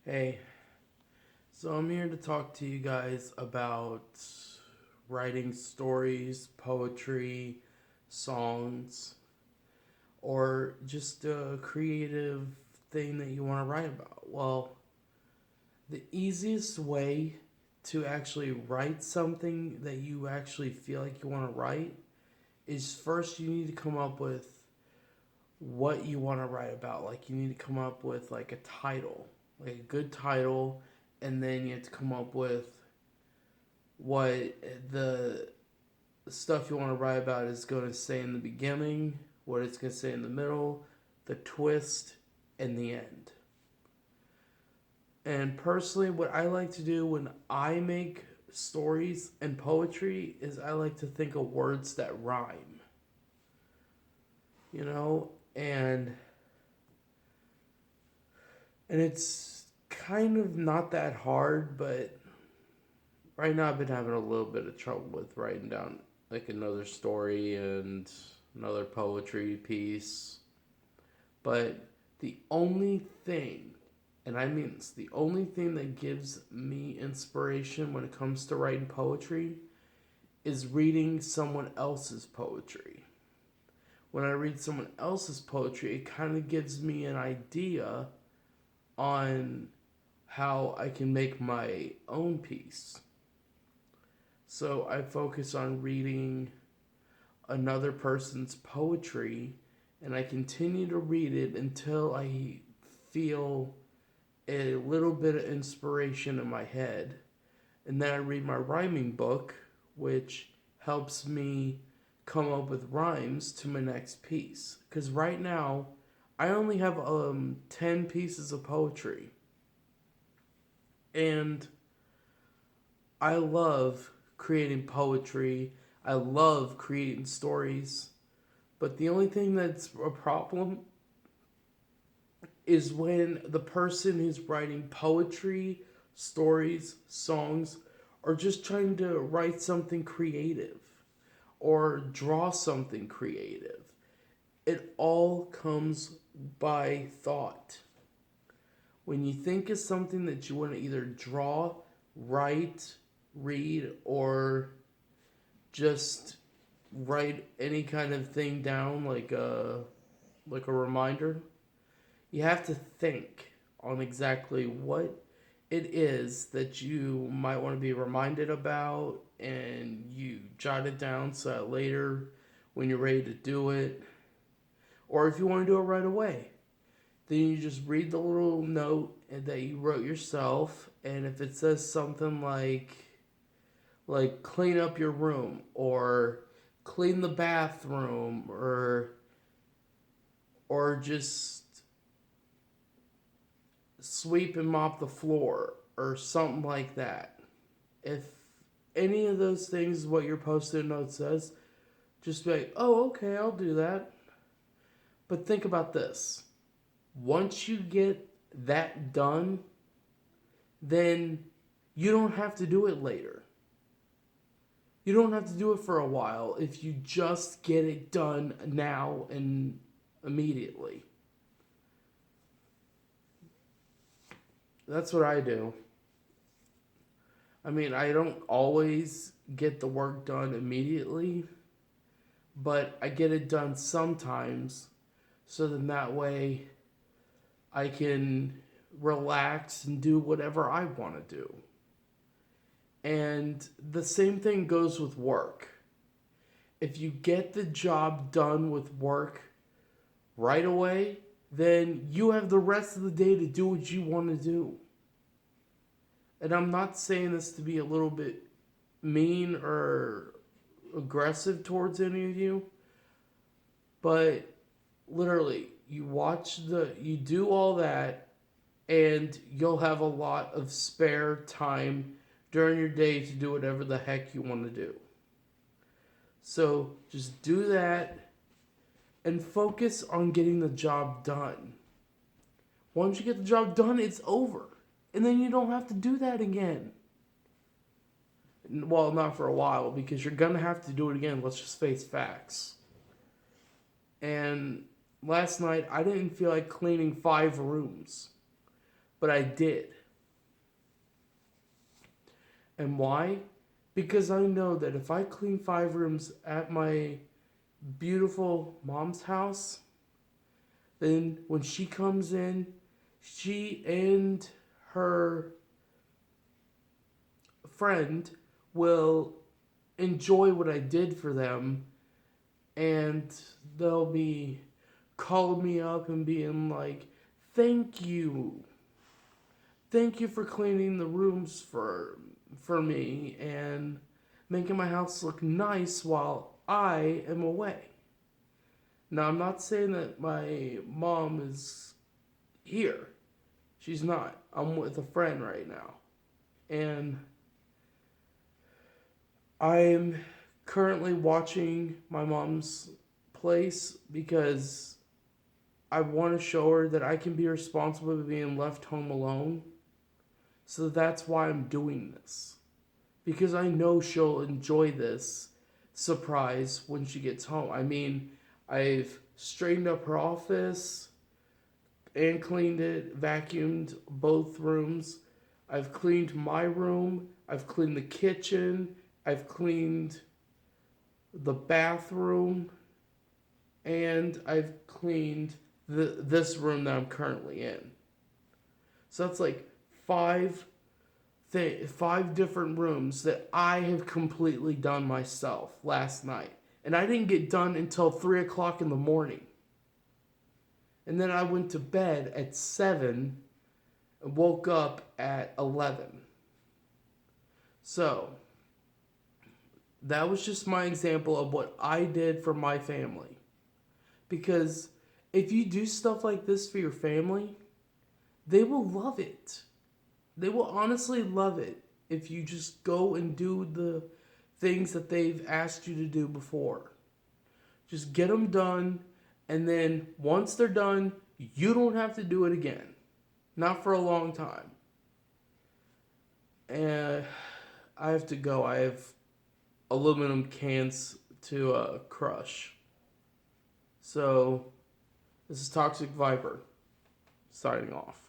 Hey, so I'm here to talk to you guys about writing stories, poetry, songs, or just a creative thing that you want to write about. Well, the easiest way to actually write something that you actually feel like you want to write is first you need to come up with what you want to write about. Like, you need to come up with like a title, like a good title, and then you have to come up with what the stuff you want to write about is going to say in the beginning, what it's going to say in the middle, the twist, and the end. And personally, what I like to do when I make stories and poetry is I like to think of words that rhyme, you know, and it's kind of not that hard, but right now I've been having a little bit of trouble with writing down like another story and another poetry piece. But the only thing, and I mean it's the only thing that gives me inspiration when it comes to writing poetry is reading someone else's poetry. When I read someone else's poetry, it kind of gives me an idea on how I can make my own piece. So I focus on reading another person's poetry and I continue to read it until I feel a little bit of inspiration in my head. And then I read my rhyming book, which helps me come up with rhymes to my next piece. Because right now, I only have 10 pieces of poetry. And I love creating poetry. I love creating stories. But the only thing that's a problem is when the person who's writing poetry, stories, songs are just trying to write something creative or draw something creative. It all comes by thought. When you think of something that you want to either draw, write, read, or just write any kind of thing down like a reminder, you have to think on exactly what it is that you might want to be reminded about, and you jot it down so that later when you're ready to do it, or if you want to do it right away, then you just read the little note that you wrote yourself, and if it says something like clean up your room or clean the bathroom or just sweep and mop the floor or something like that. If any of those things is what your post-it note says, just be like, oh, okay, I'll do that. But think about this. Once you get that done, then you don't have to do it later. You don't have to do it for a while if you just get it done now and immediately. That's what I do. I mean, I don't always get the work done immediately, but I get it done sometimes so then that way I can relax and do whatever I want to do. And the same thing goes with work. If you get the job done with work right away, then you have the rest of the day to do what you want to do. And I'm not saying this to be a little bit mean or aggressive towards any of you, but literally, you do all that, and you'll have a lot of spare time during your day to do whatever the heck you want to do. So just do that and focus on getting the job done. Once you get the job done, it's over. And then you don't have to do that again. Well, not for a while, because you're going to have to do it again. Let's just face facts. And last night, I didn't feel like cleaning 5 rooms, but I did. And why? Because I know that if I clean 5 rooms at my beautiful mom's house, then when she comes in, she and her friend will enjoy what I did for them, and they'll be calling me up and being like, "Thank you. Thank you for cleaning the rooms for me and making my house look nice while I am away." Now, I'm not saying that my mom is here. She's not. I'm with a friend right now. And I'm currently watching my mom's place because I want to show her that I can be responsible for being left home alone. So that's why I'm doing this. Because I know she'll enjoy this surprise when she gets home. I mean, I've straightened up her office and cleaned it, vacuumed both rooms. I've cleaned my room. I've cleaned the kitchen. I've cleaned the bathroom. And I've cleaned this room that I'm currently in. So that's like five different rooms that I have completely done myself last night. And I didn't get done until 3 o'clock in the morning. And then I went to bed at 7 and woke up at 11. So, that was just my example of what I did for my family. Because if you do stuff like this for your family, they will love it. They will honestly love it if you just go and do the things that they've asked you to do before. Just get them done, and then once they're done, you don't have to do it again. Not for a long time. And I have to go. I have aluminum cans to crush. So, this is Toxic Viper, signing off.